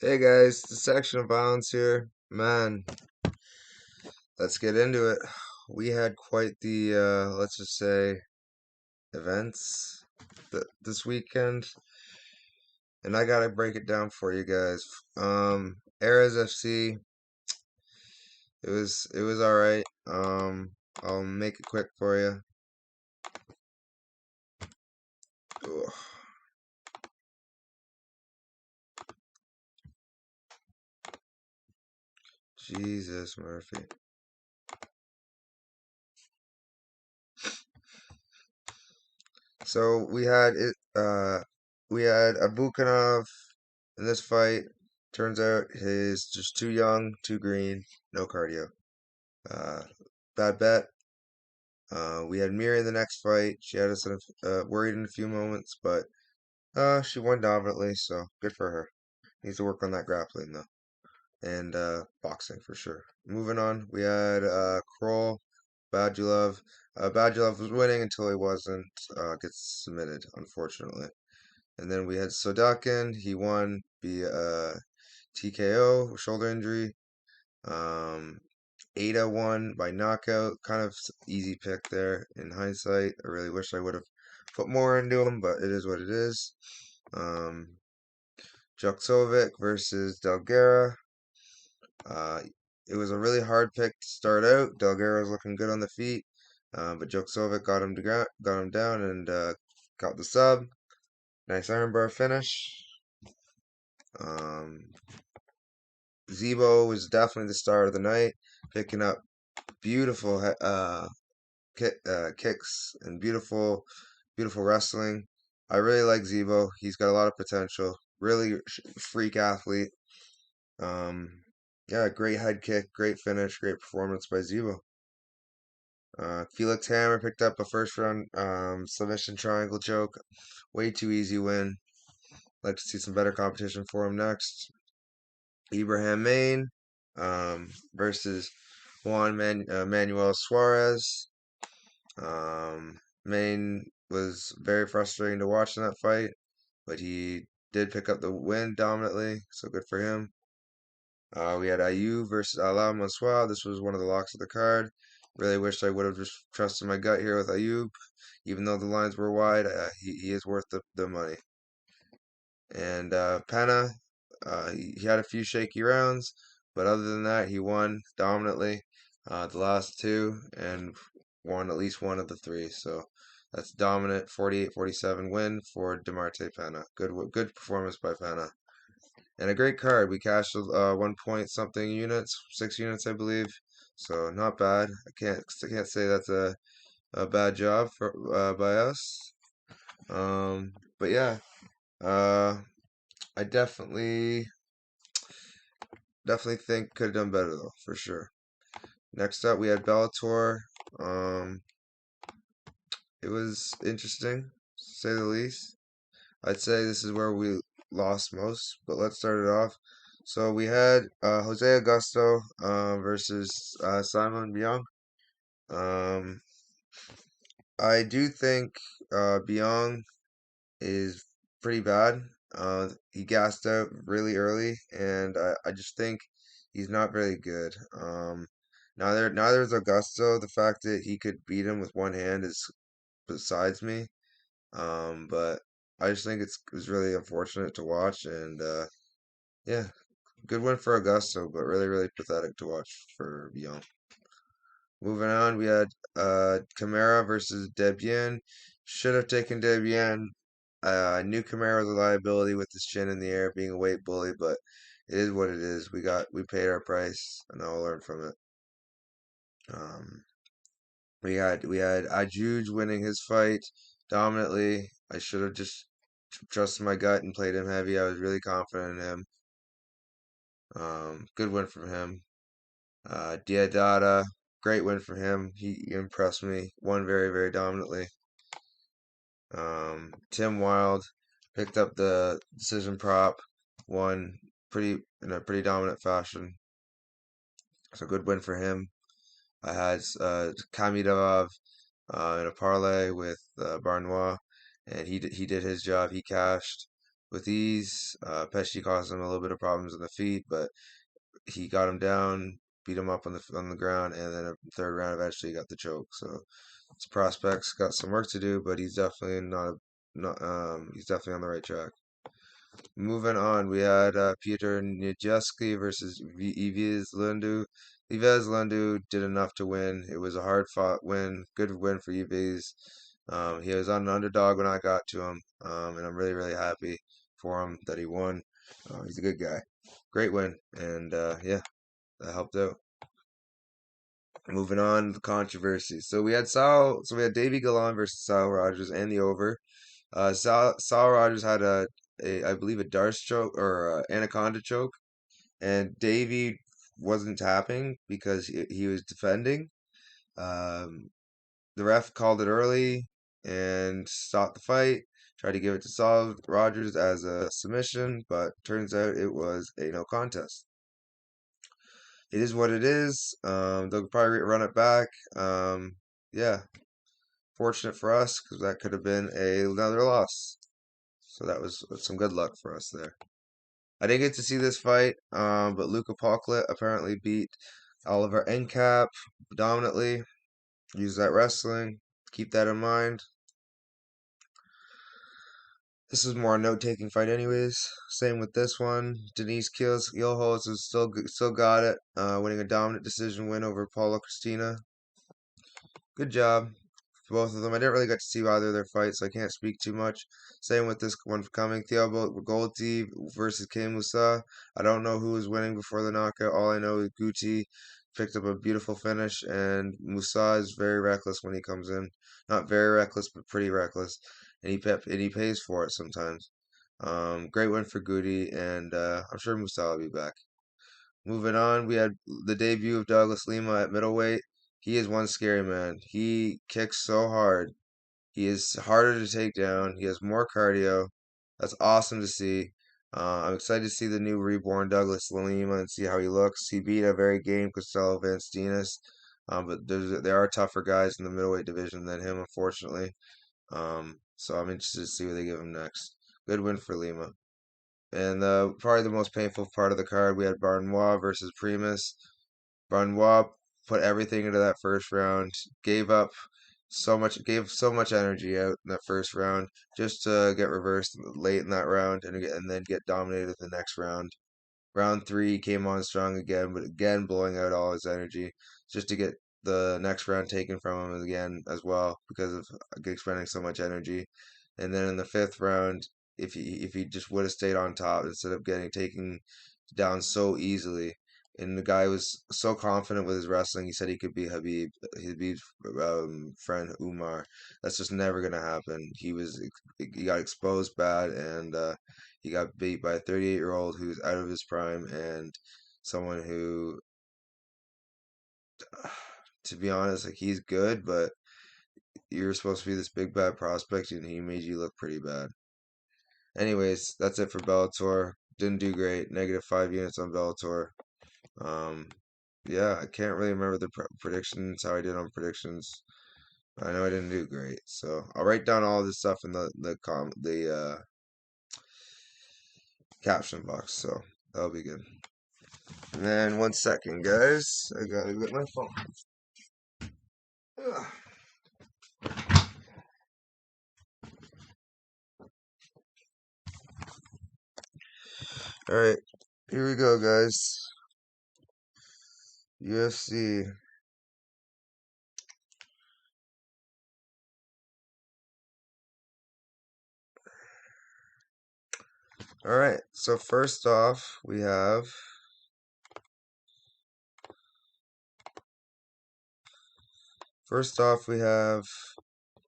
Hey guys, the section of violence here. Man, let's get into it. We had quite the, let's just say, events this weekend, and I gotta break it down for you guys. Eras FC, it was all right. I'll make it quick for you. Ugh, Jesus Murphy. So we had Abukanov in this fight. Turns out he's just too young, too green, no cardio. Uh, Bad bet. We had Miri in the next fight. She had us worried in a few moments, but she won dominantly, so good for her. Needs to work on that grappling though, and boxing for sure. Moving on, we had Kroll, Badulov. Badulov was winning until he wasn't. Gets submitted, unfortunately. And then we had Sodakin. He won via TKO, shoulder injury. Um, Ada won by knockout. Kind of easy pick there in hindsight. I really wish I would have put more into him, but it is what it is. Um, Joksovic versus Delgara. Uh, it was a really hard pick to start out. Delgara was looking good on the feet, but Joksovic got him down and got the sub. Nice armbar finish. Um, Zebo was definitely the star of the night, picking up beautiful kicks and beautiful wrestling. I really like Zebo. He's got a lot of potential. Really freak athlete. Um, yeah, great head kick, great finish, great performance by Zebo. Felix Hammer picked up a first round submission triangle choke. Way too easy win. Like to see some better competition for him next. Ibrahim Main versus Manuel Suarez. Main was very frustrating to watch in that fight, but he did pick up the win dominantly, so good for him. We had Ayu versus Ala Mansour. This was one of the locks of the card. Really wished I would have just trusted my gut here with Ayub, even though the lines were wide. He is worth the money. And Penna, he had a few shaky rounds, but other than that, he won dominantly the last two and won at least one of the three. So that's dominant 48-47 win for DeMarte Penna. Good performance by Penna. And a great card. We cashed 1 point something units, 6 units, I believe. So not bad. I can't say that's a bad job for by us. But yeah, uh, I definitely think could have done better though, for sure. Next up, we had Bellator. Um, it was interesting, to say the least. I'd say this is where we lost most, but let's start it off. So we had Jose Augusto versus Simon Biong. Um, I do think Biong is pretty bad. He gassed out really early, and I just think he's not very good. Neither is Augusto. The fact that he could beat him with one hand is besides me. But I just think it was really unfortunate to watch, and yeah, good win for Augusto, but really pathetic to watch for Bion. Moving on, we had Camara versus Debian. Should have taken Debian. I knew Camara was a liability with his chin in the air, being a weight bully, but it is what it is. We paid our price, and I'll learn from it. Um, we had Ajuj winning his fight dominantly. I should have just trusted my gut and played him heavy. I was really confident in him. Good win from him. Diadada, great win for him. He impressed me. Won very dominantly. Tim Wild picked up the decision prop. Won in a pretty dominant fashion. So good win for him. I had Kamidov in a parlay with Barnois, and he did his job. He cashed. with ease. Pesci caused him a little bit of problems in the feet, but he got him down, beat him up on the ground, and then a third round eventually got the choke. So his prospects got some work to do, but he's definitely not he's definitely on the right track. Moving on, we had Peter Nijeski versus Yves Lundu. Yves Lundu did enough to win. It was a hard fought win, good win for Yves. He was on an underdog when I got to him, and I'm really, really happy for him that he won. He's a good guy. Great win, and yeah, that helped out. Moving on, the controversy. So we had Davy Galan versus Sal Rogers and the over. Sal Rogers had I believe a Darce choke or anaconda choke, and Davy wasn't tapping because he was defending. Um, the ref called it early and stopped the fight. Tried to give it to Sal Rogers as a submission, but turns out it was a no contest. It is what it is. They'll probably run it back. Yeah, fortunate for us because that could have been another loss. So that was some good luck for us there. I didn't get to see this fight, but Luke Apocalypse apparently beat Oliver Encap dominantly. Use that wrestling. Keep that in mind. This is more a note-taking fight, anyways. Same with this one. Denise Gilholz is still got it, winning a dominant decision win over Paula Christina. Good job for both of them. I didn't really get to see either of their fights, so I can't speak too much. Same with this one coming. Thiago Golti versus Kim Musa. I don't know who was winning before the knockout. All I know is Gucci picked up a beautiful finish, and Musa is very reckless when he comes in. Not very reckless, but pretty reckless, and he pays for it sometimes. Great win for Gucci, and I'm sure Musa will be back. Moving on, we had the debut of Douglas Lima at middleweight. He is one scary man. He kicks so hard. He is harder to take down. He has more cardio. That's awesome to see. I'm excited to see the new reborn Douglas Lima and see how he looks. He beat a very game Costello Vanstinas, but there are tougher guys in the middleweight division than him, unfortunately. So I'm interested to see what they give him next. Good win for Lima. And probably the most painful part of the card, we had Barnois versus Primus. Barnois put everything into that first round, gave so much energy out in that first round just to get reversed late in that round and then get dominated the next round. Round three came on strong again, but again blowing out all his energy just to get the next round taken from him again as well because of expending so much energy. And then in the fifth round, if he just would have stayed on top instead of getting taken down so easily, and the guy was so confident with his wrestling, he said he could be Habib's friend Umar. That's just never gonna happen. He got exposed bad, and he got beat by a 38-year-old who's out of his prime and someone who, to be honest, like he's good, but you're supposed to be this big bad prospect, and he made you look pretty bad. Anyways, that's it for Bellator. Didn't do great. -5 units on Bellator. Um, yeah, I can't really remember the predictions, how I did on predictions. I know I didn't do great, so I'll write down all this stuff in the caption box. So that'll be good. And then 1 second, guys. I gotta get my phone. Ugh. All right, here we go, guys. UFC. All right. So first off we have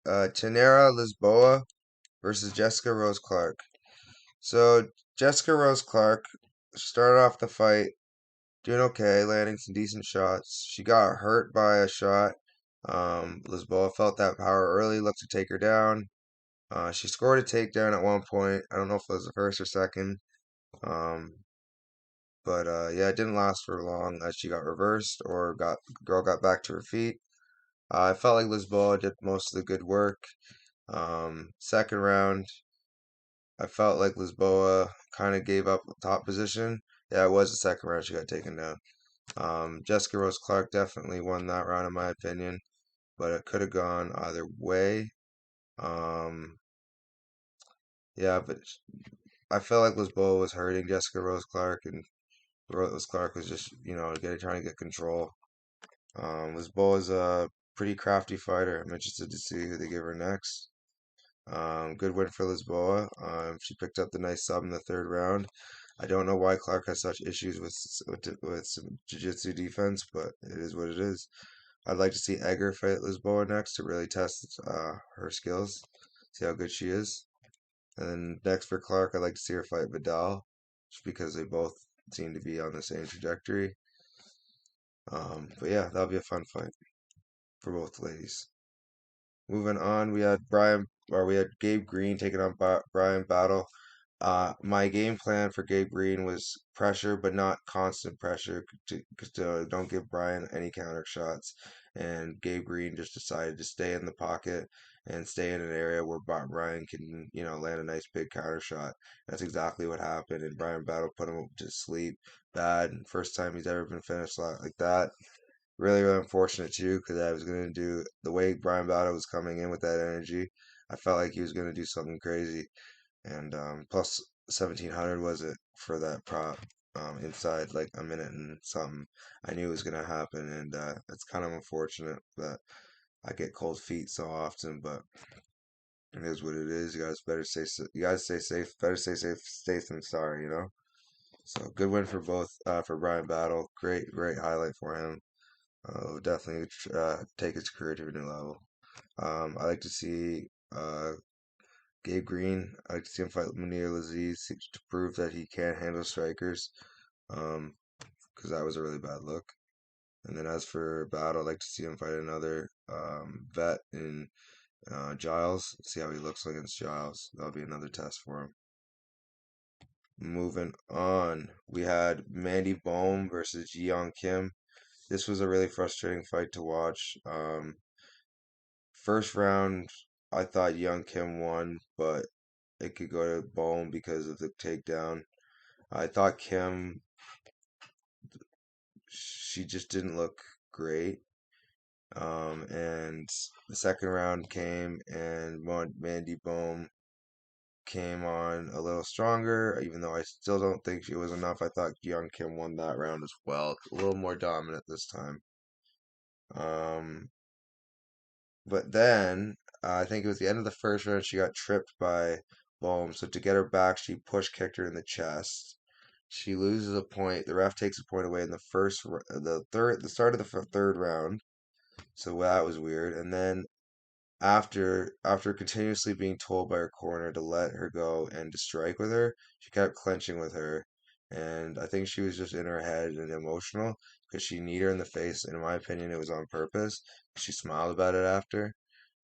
Tenera Lisboa versus Jessica Rose Clark. So Jessica Rose Clark started off the fight doing okay, landing some decent shots. She got hurt by a shot. Lisboa felt that power early, looked to take her down. She scored a takedown at one point. I don't know if it was the first or second. Um, but yeah, it didn't last for long as she got reversed or girl got back to her feet. I felt like Lisboa did most of the good work. Second round, I felt like Lisboa kind of gave up top position. Yeah, it was the second round she got taken down. Jessica Rose Clark definitely won that round in my opinion, but it could have gone either way. Um, yeah, but I felt like Lisboa was hurting Jessica Rose Clark, and Rose Clark was just, trying to get control. Lisboa's a pretty crafty fighter. I'm interested to see who they give her next. Good win for Lisboa. She picked up the nice sub in the third round. I don't know why Clark has such issues with some jiu-jitsu defense, but it is what it is. I'd like to see Egger fight Lisboa next to really test her skills, see how good she is. And then next for Clark, I'd like to see her fight Vidal, just because they both seem to be on the same trajectory. But yeah, that'll be a fun fight for both ladies. Moving on, we had Gabe Green taking on Brian Battle. My game plan for Gabe Green was pressure, but not constant pressure. To don't give Brian any counter shots. And Gabe Green just decided to stay in the pocket and stay in an area where Brian can, land a nice big counter shot. That's exactly what happened. And Brian Battle put him to sleep bad. First time he's ever been finished like that. Really, really unfortunate too, because I was gonna do the way Brian Battle was coming in with that energy. I felt like he was gonna do something crazy, and plus 1700 was it for that prop inside like a minute and something. I knew it was gonna happen, and it's kind of unfortunate that I get cold feet so often, but it is what it is. You guys stay safe. Better stay safe than sorry. So good win for both for Brian Battle. Great highlight for him. Definitely take his career to a new level. I like to see Gabe Green. I like to see him fight Munir Laziz to prove that he can handle strikers. Um, because that was a really bad look. And then as for Battle, I'd like to see him fight another vet in Giles. See how he looks against Giles. That'll be another test for him. Moving on, we had Mandy Bohm versus Ji Young Kim. This was a really frustrating fight to watch. First round, I thought Young Kim won, but it could go to Bohm because of the takedown. I thought Kim, she just didn't look great. And the second round came, and Mandy Bohm came on a little stronger, even though I still don't think she was enough. I thought Young Kim won that round as well, a little more dominant this time. Um, But then I think it was the end of the first round. She got tripped by Bohm. So to get her back, she push kicked her in the chest. She loses a point. The ref takes a point away in the start of the third round. So that was weird. And then after continuously being told by her corner to let her go and to strike with her, she kept clenching with her. And I think she was just in her head and emotional because she kneed her in the face. And in my opinion, it was on purpose. She smiled about it after.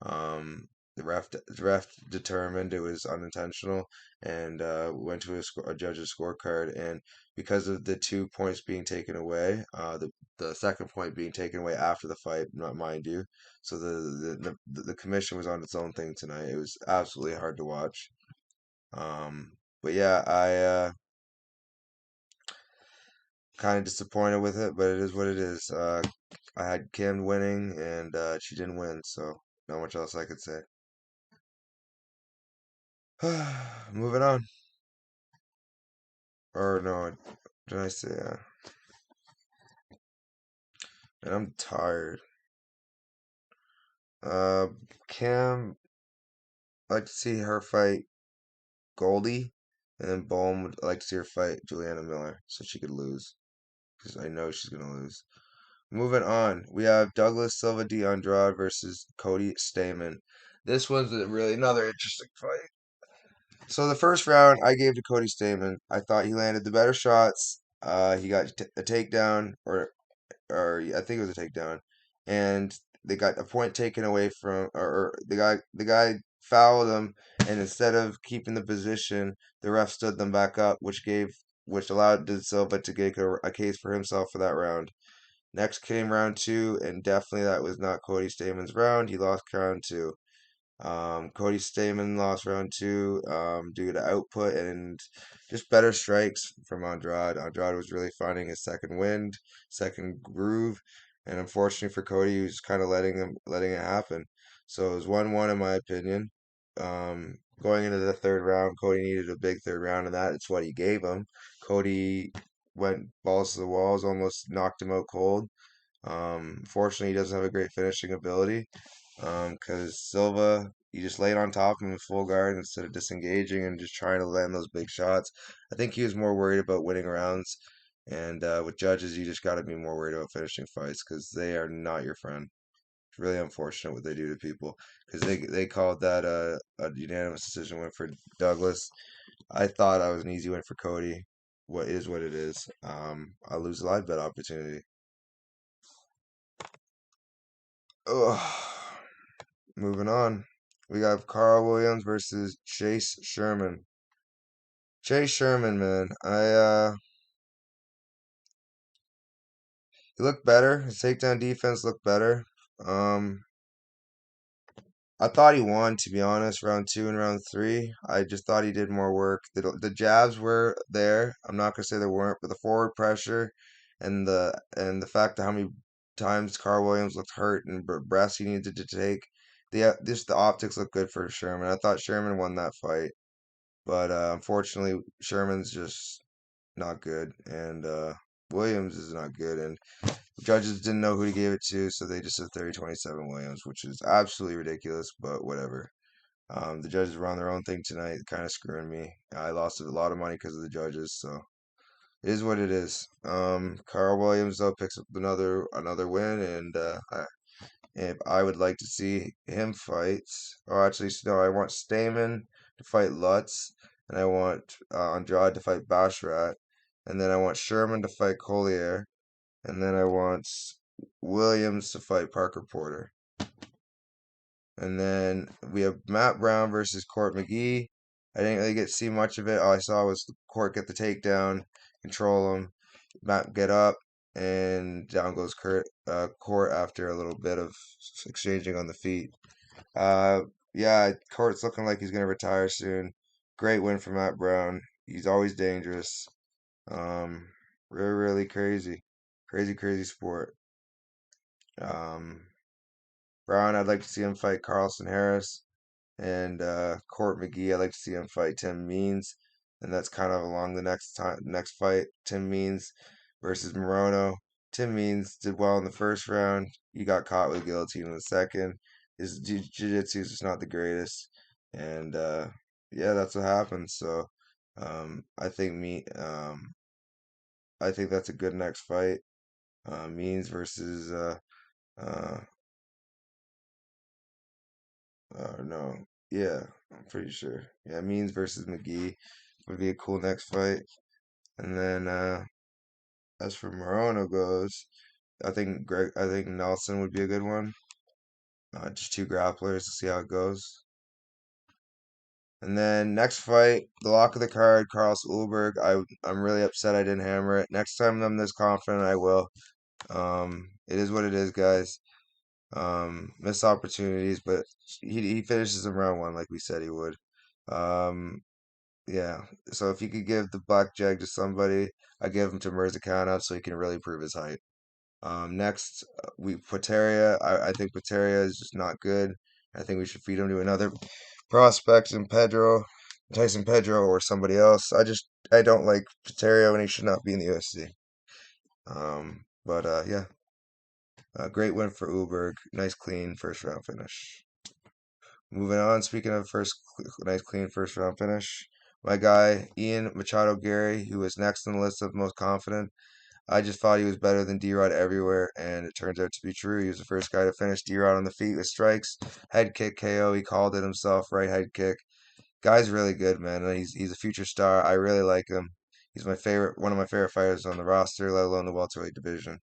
The ref determined it was unintentional and went to a judge's scorecard. And because of the 2 points being taken away, the second point being taken away after the fight, not mind you. So the commission was on its own thing tonight. It was absolutely hard to watch. But yeah, I kind of disappointed with it, but it is what it is. I had Kim winning, and she didn't win, so not much else I could say. Moving on. Or no, did I say? And I'm tired. Uh, Kim, I'd like to see her fight Goldie, and then Bohm would like to see her fight Juliana Miller so she could lose because I know she's gonna lose. Moving on, we have Douglas Silva de Andrade versus Cody Stamann. This was really another interesting fight. So the first round I gave to Cody Stamann. I thought he landed the better shots. He got a takedown, or I think it was a takedown, and they got a point taken away or the guy fouled him, and instead of keeping the position, the ref stood them back up, which allowed De Silva to get a case for himself for that round. Next came round two, and definitely that was not Cody Stamann's round. He lost round two. Cody Stamann lost round two due to output and just better strikes from Andrade. Andrade was really finding his second wind, second groove, and unfortunately for Cody, he was kind of letting it happen. So it was 1-1 in my opinion. Going into the third round, Cody needed a big third round, and that's what he gave him. Cody went balls to the walls, almost knocked him out cold. Fortunately, he doesn't have a great finishing ability. Because Silva, you just laid on top of him in full guard instead of disengaging and just trying to land those big shots. I think he was more worried about winning rounds. And with judges, you just got to be more worried about finishing fights because they are not your friend. It's really unfortunate what they do to people because they called that a unanimous decision win for Douglas. I thought I was an easy win for Cody. What is what it is. I lose a live bet opportunity. Ugh. Moving on. We got Carl Williams versus Chase Sherman. Chase Sherman, man. He looked better. His takedown defense looked better. Um I thought he won, to be honest, round two and round three. I just thought he did more work. The jabs were there. I'm not gonna say they weren't, but the forward pressure and the fact of how many times Carl Williams looked hurt and breaths he needed to take, the optics look good for Sherman. I thought Sherman won that fight. But unfortunately, Sherman's just not good, and Williams is not good, and judges didn't know who to give it to, so they just said 30-27 Williams, which is absolutely ridiculous, but whatever. The judges were on their own thing tonight, kind of screwing me. I lost a lot of money because of the judges, so it is what it is. Carl Williams though picks up another win, and if I would like to see him fight. Oh, actually, no, I want Stamen to fight Lutz, and I want Andrade to fight Bashrat, and then I want Sherman to fight Collier, and then I want Williams to fight Parker Porter. And then we have Matt Brown versus Court McGee. I didn't really get to see much of it. All I saw was Court get the takedown, control him, Matt get up, and down goes Court after a little bit of exchanging on the feet. Uh, yeah, Court's looking like he's gonna retire soon. Great win for Matt Brown. He's always dangerous. Um, really, really crazy, crazy sport. Um, Brown, I'd like to see him fight Carlson Harris, and Court McGee. I'd like to see him fight Tim Means, and that's kind of along the next fight. Tim Means versus Morono. Tim Means did well in the first round. He got caught with a guillotine in the second. His jiu-jitsu is just not the greatest, and yeah, that's what happened. So um, I think me, um, I think that's a good next fight. Means versus uh, no, yeah, I'm pretty sure. Yeah, Means versus McGee would be a cool next fight. And then as for Morono goes, I think Nelson would be a good one. Just two grapplers to see how it goes. And then next fight, the lock of the card, Carlos Ulberg. I'm really upset I didn't hammer it. Next time I'm this confident, I will. It is what it is, guys. Missed opportunities, but he finishes in round one like we said he would. Um, yeah. So if you could give the blackjack to somebody, I give him to Mirzakhanov so he can really prove his height. Next, we Pateria. I think Pateria is just not good. I think we should feed him to another prospect in Tyson Pedro, or somebody else. I don't like Pateria and he should not be in the UFC. But yeah, great win for Uberg. Nice clean first round finish. Moving on. Speaking of nice clean first round finish, my guy Ian Machado Gary, who was next on the list of most confident. I just thought he was better than D-Rod everywhere, and it turns out to be true. He was the first guy to finish D-Rod on the feet with strikes. Head kick KO, he called it himself, right head kick. Guy's really good, man. And he's a future star. I really like him. He's one of my favorite fighters on the roster, let alone the welterweight division.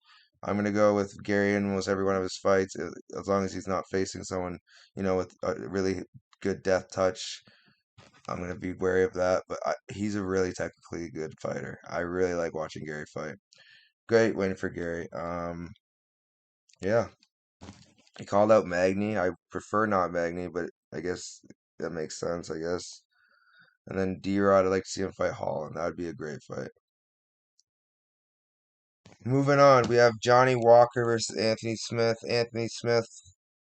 I'm gonna go with Gary in almost every one of his fights, as long as he's not facing someone, with a really good death touch. I'm gonna be wary of that, but he's a really technically good fighter. I really like watching Gary fight. Great win for Gary. Yeah, he called out Magny. I prefer not Magny, but I guess that makes sense, I guess. And then D-Rod, I'd like to see him fight Holland. That would be a great fight. Moving on, we have Johnny Walker versus Anthony Smith. Anthony Smith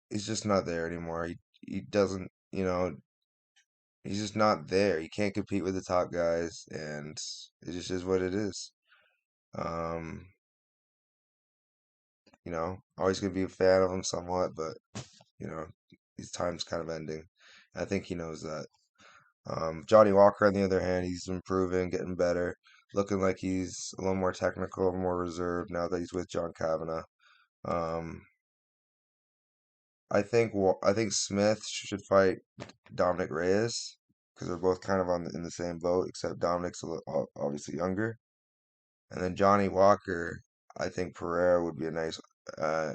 is just not there anymore. He doesn't, he's just not there. He can't compete with the top guys, and it just is what it is. Um, always gonna be a fan of him somewhat, but you know, his time's kind of ending. I think he knows that. Johnny Walker, on the other hand, he's improving, getting better, looking like he's a little more technical, more reserved now that he's with John Kavanagh. Um, I think Smith should fight Dominic Reyes because they're both kind of in the same boat, except Dominic's obviously younger. And then Johnny Walker, I think Pereira would be a nice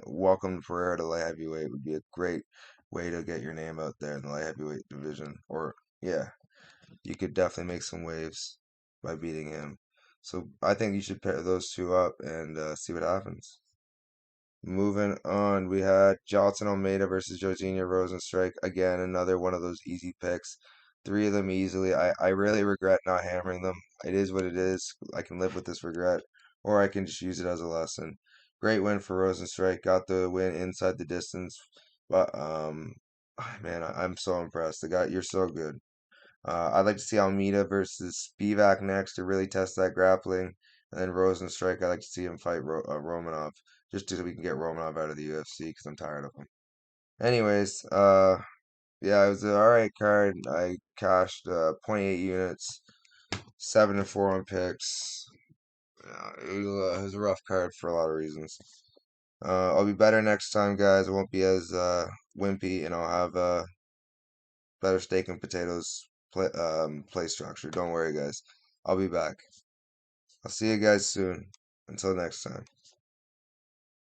welcome to Pereira to light heavyweight would be a great way to get your name out there in the light heavyweight division. Or yeah, you could definitely make some waves by beating him. So I think you should pair those two up and see what happens. Moving on, we had Johnson Almeida versus Jorginho Rosenstrike. Again, another one of those easy picks. Three of them easily. I really regret not hammering them. It is what it is. I can live with this regret, or I can just use it as a lesson. Great win for Rosenstrike. Got the win inside the distance. But man, I'm so impressed. The guy, you're so good. I'd like to see Almeida versus Spivak next to really test that grappling. And then Rosenstrike, I'd like to see him fight Romanov just so we can get Romanov out of the UFC because I'm tired of him. Anyways, yeah, it was an alright card. I cashed zero point 0.8 units, 7-4 on picks. It was a rough card for a lot of reasons. I'll be better next time, guys. I won't be as wimpy, and I'll have better steak and potatoes play structure. Don't worry, guys. I'll be back. I'll see you guys soon. Until next time.